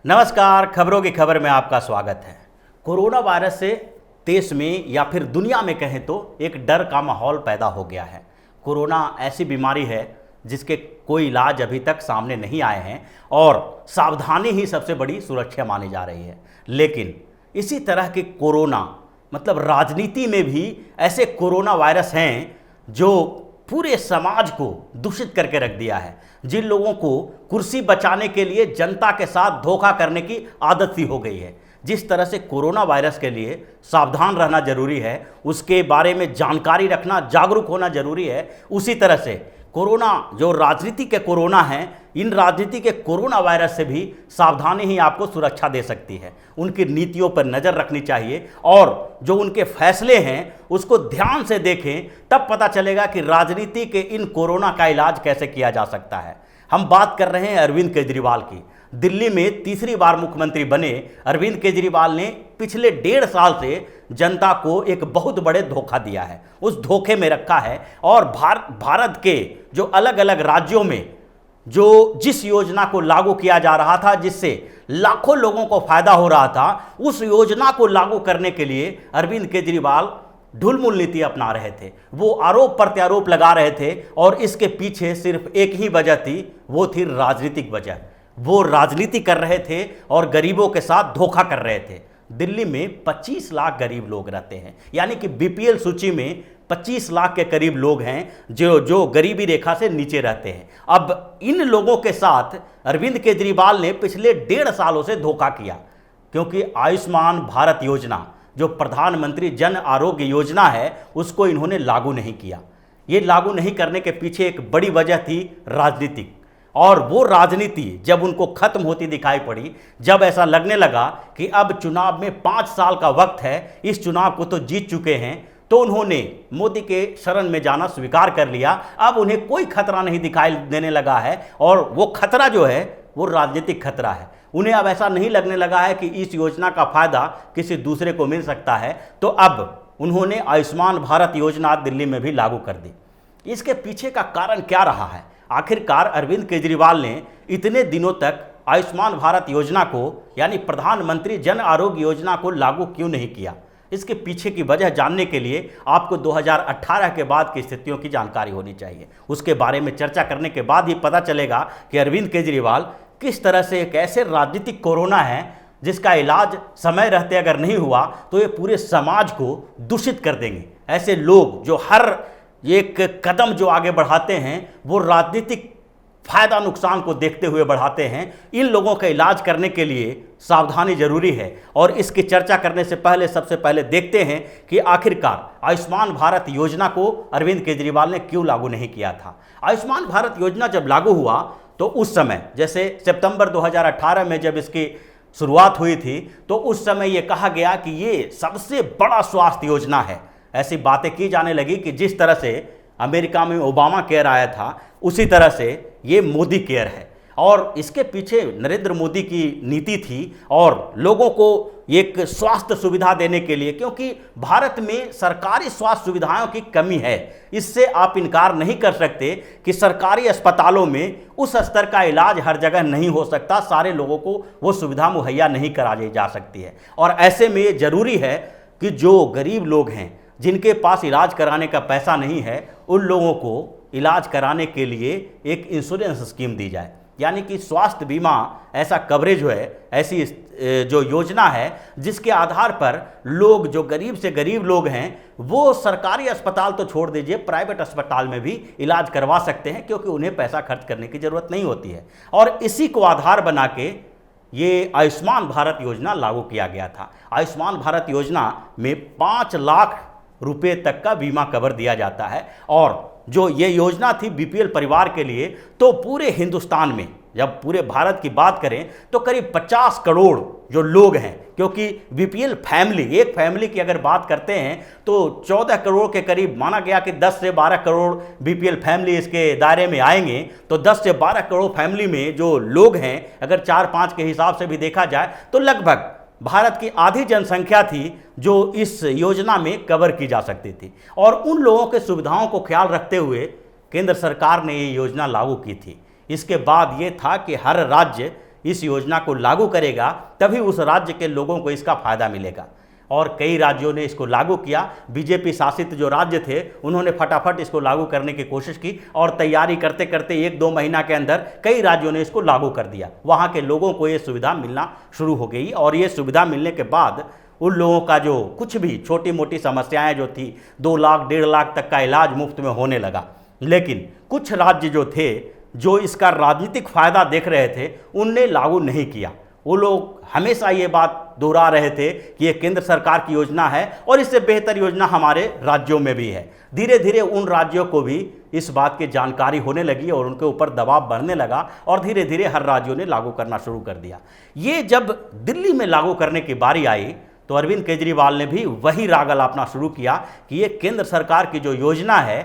नमस्कार, खबरों की खबर में आपका स्वागत है। कोरोना वायरस से देश में या फिर दुनिया में कहें तो एक डर का माहौल पैदा हो गया है। कोरोना ऐसी बीमारी है जिसके कोई इलाज अभी तक सामने नहीं आए हैं और सावधानी ही सबसे बड़ी सुरक्षा मानी जा रही है। लेकिन इसी तरह के कोरोना मतलब राजनीति में भी ऐसे कोरोना वायरस हैं जो पूरे समाज को दूषित करके रख दिया है। जिन लोगों को कुर्सी बचाने के लिए जनता के साथ धोखा करने की आदत सी हो गई है। जिस तरह से कोरोना वायरस के लिए सावधान रहना जरूरी है, उसके बारे में जानकारी रखना, जागरूक होना जरूरी है, उसी तरह से कोरोना जो राजनीति के कोरोना हैं, इन राजनीति के कोरोना वायरस से भी सावधानी ही आपको सुरक्षा दे सकती है। उनकी नीतियों पर नज़र रखनी चाहिए और जो उनके फैसले हैं उसको ध्यान से देखें, तब पता चलेगा कि राजनीति के इन कोरोना का इलाज कैसे किया जा सकता है। हम बात कर रहे हैं अरविंद केजरीवाल की। दिल्ली में तीसरी बार मुख्यमंत्री बने अरविंद केजरीवाल ने पिछले 1.5 साल से जनता को एक बहुत बड़े धोखा दिया है, उस धोखे में रखा है। और भारत के जो अलग अलग राज्यों में जो जिस योजना को लागू किया जा रहा था, जिससे लाखों लोगों को फायदा हो रहा था, उस योजना को लागू करने के लिए अरविंद केजरीवाल ढुलमुल नीति अपना रहे थे। वो आरोप प्रत्यारोप लगा रहे थे और इसके पीछे सिर्फ एक ही वजह थी, वो थी राजनीतिक वजह। वो राजनीति कर रहे थे और गरीबों के साथ धोखा कर रहे थे। दिल्ली में 25 लाख गरीब लोग रहते हैं, यानी कि बीपीएल सूची में 25 लाख के करीब लोग हैं जो गरीबी रेखा से नीचे रहते हैं। अब इन लोगों के साथ अरविंद केजरीवाल ने पिछले 1.5 सालों से धोखा किया, क्योंकि आयुष्मान भारत योजना जो प्रधानमंत्री जन आरोग्य योजना है उसको इन्होंने लागू नहीं किया। ये लागू नहीं करने के पीछे एक बड़ी वजह थी राजनीतिक, और वो राजनीति जब उनको खत्म होती दिखाई पड़ी, जब ऐसा लगने लगा कि अब चुनाव में 5 साल का वक्त है, इस चुनाव को तो जीत चुके हैं, तो उन्होंने मोदी के शरण में जाना स्वीकार कर लिया। अब उन्हें कोई खतरा नहीं दिखाई देने लगा है और वो खतरा जो है वो राजनीतिक खतरा है। उन्हें अब ऐसा नहीं लगने लगा है कि इस योजना का फायदा किसी दूसरे को मिल सकता है, तो अब उन्होंने आयुष्मान भारत योजना दिल्ली में भी लागू कर दी। इसके पीछे का कारण क्या रहा है? आखिरकार अरविंद केजरीवाल ने इतने दिनों तक आयुष्मान भारत योजना को यानी प्रधानमंत्री जन आरोग्य योजना को लागू क्यों नहीं किया? इसके पीछे की वजह जानने के लिए आपको 2018 के बाद की स्थितियों की जानकारी होनी चाहिए। उसके बारे में चर्चा करने के बाद ही पता चलेगा कि अरविंद केजरीवाल किस तरह से एक ऐसे राजनीतिक कोरोना है जिसका इलाज समय रहते अगर नहीं हुआ तो ये पूरे समाज को दूषित कर देंगे। ऐसे लोग जो हर एक कदम जो आगे बढ़ाते हैं वो राजनीतिक फायदा नुकसान को देखते हुए बढ़ाते हैं। इन लोगों का इलाज करने के लिए सावधानी जरूरी है और इसकी चर्चा करने से पहले सबसे पहले देखते हैं कि आखिरकार आयुष्मान भारत योजना को अरविंद केजरीवाल ने क्यों लागू नहीं किया था। आयुष्मान भारत योजना जब लागू हुआ तो उस समय, जैसे सितंबर 2018 में जब इसकी शुरुआत हुई थी, तो उस समय ये कहा गया कि ये सबसे बड़ा स्वास्थ्य योजना है। ऐसी बातें की जाने लगी कि जिस तरह से अमेरिका में ओबामा केयर आया था, उसी तरह से ये मोदी केयर है और इसके पीछे नरेंद्र मोदी की नीति थी और लोगों को एक स्वास्थ्य सुविधा देने के लिए, क्योंकि भारत में सरकारी स्वास्थ्य सुविधाओं की कमी है। इससे आप इनकार नहीं कर सकते कि सरकारी अस्पतालों में उस स्तर का इलाज हर जगह नहीं हो सकता, सारे लोगों को वो सुविधा मुहैया नहीं कराई जा सकती है। और ऐसे में ये जरूरी है कि जो गरीब लोग हैं, जिनके पास इलाज कराने का पैसा नहीं है, उन लोगों को इलाज कराने के लिए एक इंश्योरेंस स्कीम दी जाए, यानी कि स्वास्थ्य बीमा ऐसा कवरेज है, ऐसी जो योजना है जिसके आधार पर लोग जो गरीब से गरीब लोग हैं वो सरकारी अस्पताल तो छोड़ दीजिए, प्राइवेट अस्पताल में भी इलाज करवा सकते हैं, क्योंकि उन्हें पैसा खर्च करने की ज़रूरत नहीं होती है। और इसी को आधार बना के ये आयुष्मान भारत योजना लागू किया गया था। आयुष्मान भारत योजना में 5 लाख रुपए तक का बीमा कवर दिया जाता है और जो ये योजना थी बीपीएल परिवार के लिए, तो पूरे हिंदुस्तान में जब पूरे भारत की बात करें तो करीब 50 करोड़ जो लोग हैं, क्योंकि बीपीएल फैमिली, एक फैमिली की अगर बात करते हैं तो 14 करोड़ के करीब माना गया कि 10 से 12 करोड़ बीपीएल फैमिली इसके दायरे में आएंगे। तो 10 से 12 करोड़ फैमिली में जो लोग हैं, अगर 4-5 के हिसाब से भी देखा जाए तो लगभग भारत की आधी जनसंख्या थी जो इस योजना में कवर की जा सकती थी। और उन लोगों के सुविधाओं को ख्याल रखते हुए केंद्र सरकार ने ये योजना लागू की थी। इसके बाद ये था कि हर राज्य इस योजना को लागू करेगा तभी उस राज्य के लोगों को इसका फायदा मिलेगा। और कई राज्यों ने इसको लागू किया। बीजेपी शासित जो राज्य थे उन्होंने फटाफट इसको लागू करने की कोशिश की और तैयारी करते करते 1-2 महीना के अंदर कई राज्यों ने इसको लागू कर दिया। वहाँ के लोगों को ये सुविधा मिलना शुरू हो गई और ये सुविधा मिलने के बाद उन लोगों का जो कुछ भी छोटी मोटी समस्याएं जो थी 2 लाख 1.5 लाख तक का इलाज मुफ्त में होने लगा। लेकिन कुछ राज्य जो थे जो इसका राजनीतिक फायदा देख रहे थे उनने लागू नहीं किया। वो लोग हमेशा ये बात दोहरा रहे थे कि ये केंद्र सरकार की योजना है और इससे बेहतर योजना हमारे राज्यों में भी है। धीरे धीरे उन राज्यों को भी इस बात की जानकारी होने लगी और उनके ऊपर दबाव बढ़ने लगा और धीरे धीरे हर राज्यों ने लागू करना शुरू कर दिया। ये जब दिल्ली में लागू करने की बारी आई तो अरविंद केजरीवाल ने भी वही राग अलापना शुरू किया कि ये केंद्र सरकार की जो योजना है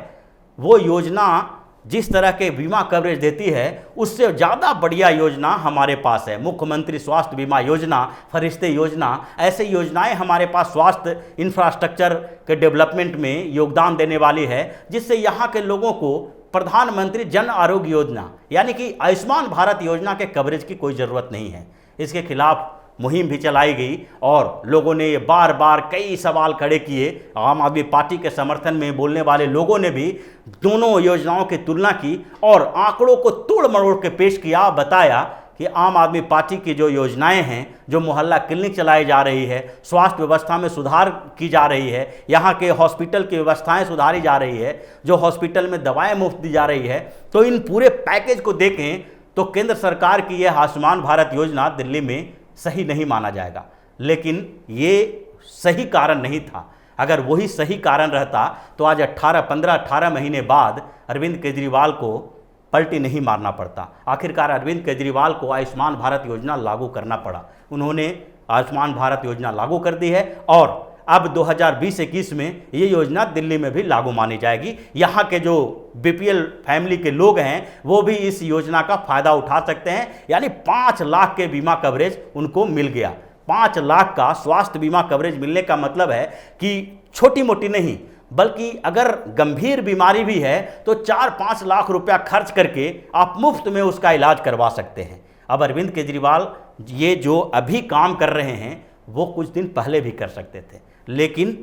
वो योजना जिस तरह के बीमा कवरेज देती है उससे ज़्यादा बढ़िया योजना हमारे पास है। मुख्यमंत्री स्वास्थ्य बीमा योजना, फरिश्ते योजना, ऐसे योजनाएं हमारे पास स्वास्थ्य इंफ्रास्ट्रक्चर के डेवलपमेंट में योगदान देने वाली है, जिससे यहाँ के लोगों को प्रधानमंत्री जन आरोग्य योजना यानी कि आयुष्मान भारत योजना के कवरेज की कोई ज़रूरत नहीं है। इसके खिलाफ मुहिम भी चलाई गई और लोगों ने ये बार बार कई सवाल खड़े किए। आम आदमी पार्टी के समर्थन में बोलने वाले लोगों ने भी दोनों योजनाओं की तुलना की और आंकड़ों को तोड़ मरोड़ के पेश किया, बताया कि आम आदमी पार्टी की जो योजनाएं हैं, जो मोहल्ला क्लिनिक चलाई जा रही है, स्वास्थ्य व्यवस्था में सुधार की जा रही है, यहाँ के हॉस्पिटल की व्यवस्थाएं सुधारी जा रही है, जो हॉस्पिटल में दवाएं मुफ्त दी जा रही है, तो इन पूरे पैकेज को देखें तो केंद्र सरकार की यह आयुष्मान भारत योजना दिल्ली में सही नहीं माना जाएगा। लेकिन ये सही कारण नहीं था। अगर वही सही कारण रहता तो आज 18 महीने बाद अरविंद केजरीवाल को पलटी नहीं मारना पड़ता। आखिरकार अरविंद केजरीवाल को आयुष्मान भारत योजना लागू करना पड़ा। उन्होंने आयुष्मान भारत योजना लागू कर दी है और अब 2020-21 में ये योजना दिल्ली में भी लागू मानी जाएगी। यहाँ के जो बीपीएल फैमिली के लोग हैं वो भी इस योजना का फ़ायदा उठा सकते हैं। यानी 5 लाख के बीमा कवरेज उनको मिल गया। 5 लाख का स्वास्थ्य बीमा कवरेज मिलने का मतलब है कि छोटी मोटी नहीं बल्कि अगर गंभीर बीमारी भी है तो 4-5 लाख रुपया खर्च करके आप मुफ्त में उसका इलाज करवा सकते हैं। अब अरविंद केजरीवाल ये जो अभी काम कर रहे हैं वो कुछ दिन पहले भी कर सकते थे, लेकिन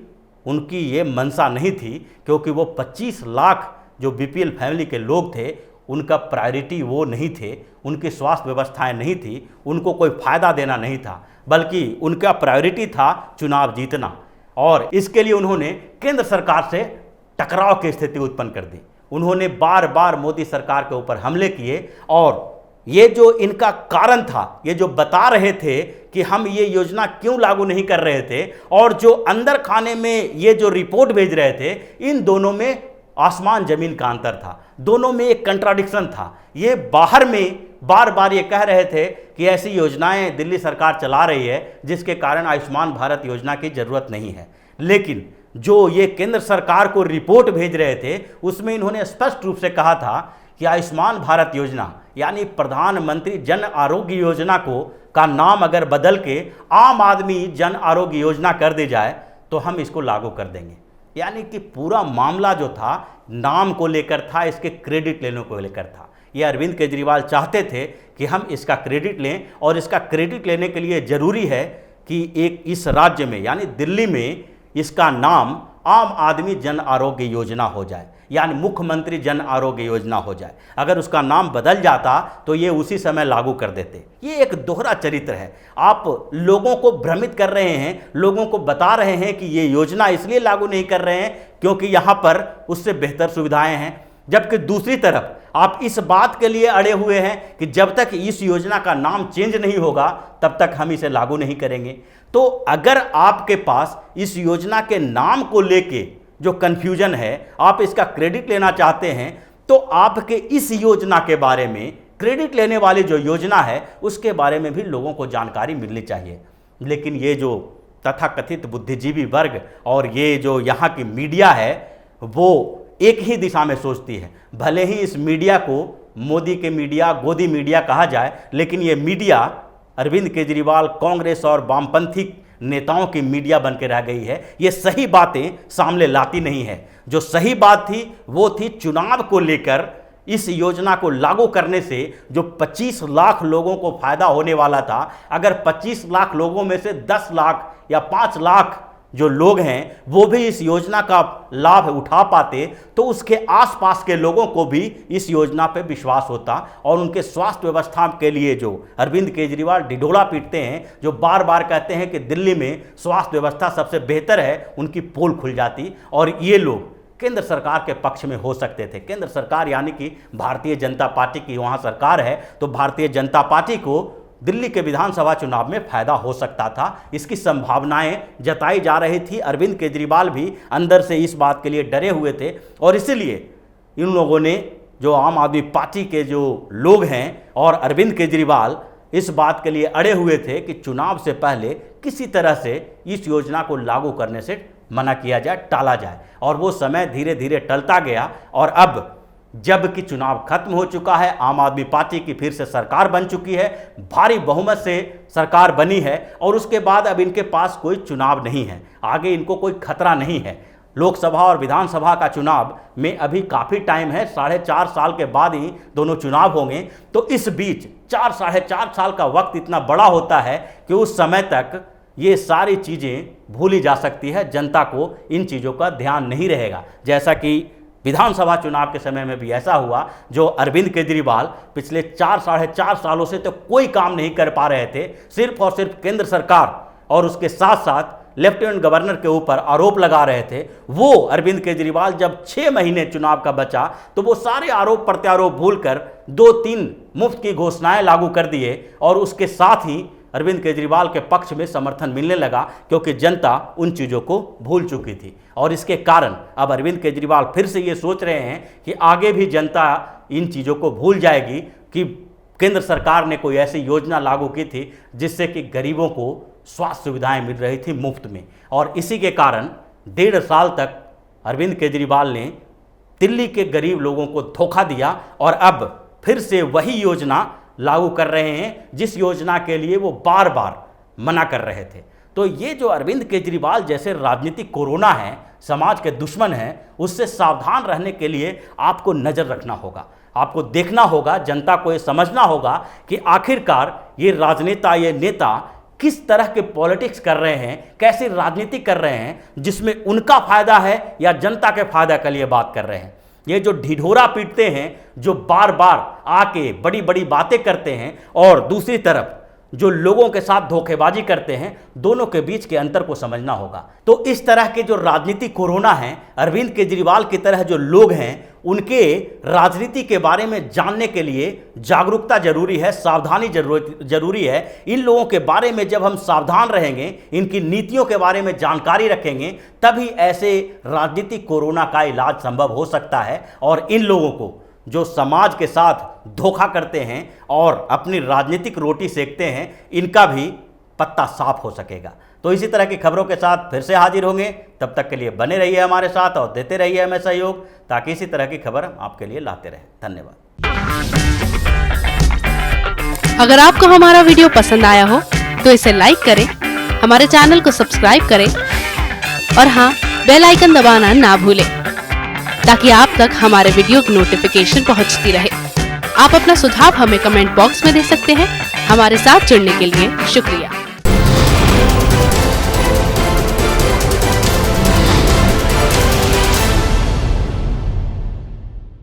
उनकी ये मंशा नहीं थी क्योंकि वो 25 लाख जो बीपीएल फैमिली के लोग थे उनका प्रायोरिटी वो नहीं थे, उनकी स्वास्थ्य व्यवस्थाएं नहीं थी, उनको कोई फ़ायदा देना नहीं था, बल्कि उनका प्रायोरिटी था चुनाव जीतना। और इसके लिए उन्होंने केंद्र सरकार से टकराव की स्थिति उत्पन्न कर दी। उन्होंने बार बार मोदी सरकार के ऊपर हमले किए और ये जो इनका कारण था, ये जो बता रहे थे कि हम ये योजना क्यों लागू नहीं कर रहे थे और जो अंदर खाने में ये जो रिपोर्ट भेज रहे थे, इन दोनों में आसमान जमीन का अंतर था। दोनों में एक कंट्राडिक्शन था। ये बाहर में बार बार ये कह रहे थे कि ऐसी योजनाएं दिल्ली सरकार चला रही है जिसके कारण आयुष्मान भारत योजना की ज़रूरत नहीं है, लेकिन जो ये केंद्र सरकार को रिपोर्ट भेज रहे थे उसमें इन्होंने स्पष्ट रूप से कहा था कि आयुष्मान भारत योजना यानी प्रधानमंत्री जन आरोग्य योजना का नाम अगर बदल के आम आदमी जन आरोग्य योजना कर दी जाए तो हम इसको लागू कर देंगे। यानी कि पूरा मामला जो था नाम को लेकर था, इसके क्रेडिट लेने को लेकर था। ये अरविंद केजरीवाल चाहते थे कि हम इसका क्रेडिट लें और इसका क्रेडिट लेने के लिए ज़रूरी है कि एक इस राज्य में यानी दिल्ली में इसका नाम आम आदमी जन आरोग्य योजना हो जाए, यानी मुख्यमंत्री जन आरोग्य योजना हो जाए। अगर उसका नाम बदल जाता तो ये उसी समय लागू कर देते। ये एक दोहरा चरित्र है। आप लोगों को भ्रमित कर रहे हैं, लोगों को बता रहे हैं कि ये योजना इसलिए लागू नहीं कर रहे हैं क्योंकि यहाँ पर उससे बेहतर सुविधाएं हैं, जबकि दूसरी तरफ आप इस बात के लिए अड़े हुए हैं कि जब तक इस योजना का नाम चेंज नहीं होगा तब तक हम इसे लागू नहीं करेंगे। तो अगर आपके पास इस योजना के नाम को लेके जो कन्फ्यूजन है, आप इसका क्रेडिट लेना चाहते हैं, तो आपके इस योजना के बारे में, क्रेडिट लेने वाली जो योजना है उसके बारे में भी लोगों को जानकारी मिलनी चाहिए। लेकिन ये जो तथाकथित बुद्धिजीवी वर्ग और ये जो यहाँ की मीडिया है वो एक ही दिशा में सोचती है। भले ही इस मीडिया को मोदी के मीडिया, गोदी मीडिया कहा जाए, लेकिन ये मीडिया अरविंद केजरीवाल, कांग्रेस और वामपंथी नेताओं की मीडिया बन के रह गई है। ये सही बातें सामने लाती नहीं है। जो सही बात थी वो थी चुनाव को लेकर इस योजना को लागू करने से जो 25 लाख लोगों को फायदा होने वाला था, अगर 25 लाख लोगों में से 10 लाख या 5 लाख जो लोग हैं वो भी इस योजना का लाभ उठा पाते तो उसके आसपास के लोगों को भी इस योजना पे विश्वास होता और उनके स्वास्थ्य व्यवस्था के लिए जो अरविंद केजरीवाल ढिढोरा पीटते हैं, जो बार बार कहते हैं कि दिल्ली में स्वास्थ्य व्यवस्था सबसे बेहतर है, उनकी पोल खुल जाती और ये लोग केंद्र सरकार के पक्ष में हो सकते थे। केंद्र सरकार यानी कि भारतीय जनता पार्टी की वहाँ सरकार है, तो भारतीय जनता पार्टी को दिल्ली के विधानसभा चुनाव में फायदा हो सकता था। इसकी संभावनाएं जताई जा रही थी। अरविंद केजरीवाल भी अंदर से इस बात के लिए डरे हुए थे और इसलिए इन लोगों ने, जो आम आदमी पार्टी के जो लोग हैं और अरविंद केजरीवाल, इस बात के लिए अड़े हुए थे कि चुनाव से पहले किसी तरह से इस योजना को लागू करने से मना किया जाए, टाला जाए। और वो समय धीरे धीरे टलता गया और अब जबकि चुनाव खत्म हो चुका है, आम आदमी पार्टी की फिर से सरकार बन चुकी है, भारी बहुमत से सरकार बनी है और उसके बाद अब इनके पास कोई चुनाव नहीं है, आगे इनको कोई खतरा नहीं है। लोकसभा और विधानसभा का चुनाव में अभी काफ़ी टाइम है, 4.5 साल के बाद ही दोनों चुनाव होंगे। तो इस बीच 4-4.5 साल का वक्त इतना बड़ा होता है कि उस समय तक ये सारी चीज़ें भूली जा सकती है, जनता को इन चीज़ों का ध्यान नहीं रहेगा। जैसा कि विधानसभा चुनाव के समय में भी ऐसा हुआ, जो अरविंद केजरीवाल पिछले 4-4.5 सालों से तो कोई काम नहीं कर पा रहे थे, सिर्फ और सिर्फ केंद्र सरकार और उसके साथ साथ लेफ्टिनेंट गवर्नर के ऊपर आरोप लगा रहे थे। वो अरविंद केजरीवाल जब 6 महीने चुनाव का बचा तो वो सारे आरोप प्रत्यारोप भूलकर 2-3 मुफ्त की घोषणाएं लागू कर दिए और उसके साथ ही अरविंद केजरीवाल के पक्ष में समर्थन मिलने लगा, क्योंकि जनता उन चीज़ों को भूल चुकी थी। और इसके कारण अब अरविंद केजरीवाल फिर से ये सोच रहे हैं कि आगे भी जनता इन चीज़ों को भूल जाएगी कि केंद्र सरकार ने कोई ऐसी योजना लागू की थी जिससे कि गरीबों को स्वास्थ्य सुविधाएं मिल रही थी मुफ्त में। और इसी के कारण 1.5 साल तक अरविंद केजरीवाल ने दिल्ली के गरीब लोगों को धोखा दिया और अब फिर से वही योजना लागू कर रहे हैं जिस योजना के लिए वो बार बार मना कर रहे थे। तो ये जो अरविंद केजरीवाल जैसे राजनीतिक कोरोना है, समाज के दुश्मन हैं, उससे सावधान रहने के लिए आपको नज़र रखना होगा, आपको देखना होगा, जनता को ये समझना होगा कि आखिरकार ये राजनेता, ये नेता किस तरह के पॉलिटिक्स कर रहे हैं, कैसी राजनीति कर रहे हैं जिसमें उनका फायदा है या जनता के फायदा के लिए बात कर रहे हैं। ये जो ढिढोरा पीटते हैं, जो बार बार आके बड़ी बड़ी बातें करते हैं और दूसरी तरफ जो लोगों के साथ धोखेबाजी करते हैं, दोनों के बीच के अंतर को समझना होगा। तो इस तरह के जो राजनीतिक कोरोना है, अरविंद केजरीवाल की तरह जो लोग हैं, उनके राजनीति के बारे में जानने के लिए जागरूकता जरूरी है, सावधानी जरूरी है। इन लोगों के बारे में जब हम सावधान रहेंगे, इनकी नीतियों के बारे में जानकारी रखेंगे, तभी ऐसे राजनीतिक कोरोना का इलाज संभव हो सकता है। और इन लोगों को जो समाज के साथ धोखा करते हैं और अपनी राजनीतिक रोटी सेकते हैं, इनका भी पत्ता साफ हो सकेगा। तो इसी तरह की खबरों के साथ फिर से हाजिर होंगे। तब तक के लिए बने रहिए हमारे साथ और देते रहिए हमें सहयोग, ताकि इसी तरह की खबर हम आपके लिए लाते रहें। धन्यवाद। अगर आपको हमारा वीडियो पसंद आया हो तो इसे लाइक करें, हमारे चैनल को सब्सक्राइब करें और हाँ, बेल आइकन दबाना ना भूलें, ताकि आप तक हमारे वीडियो की नोटिफिकेशन पहुंचती रहे। आप अपना सुझाव हमें कमेंट बॉक्स में दे सकते हैं। हमारे साथ जुड़ने के लिए शुक्रिया।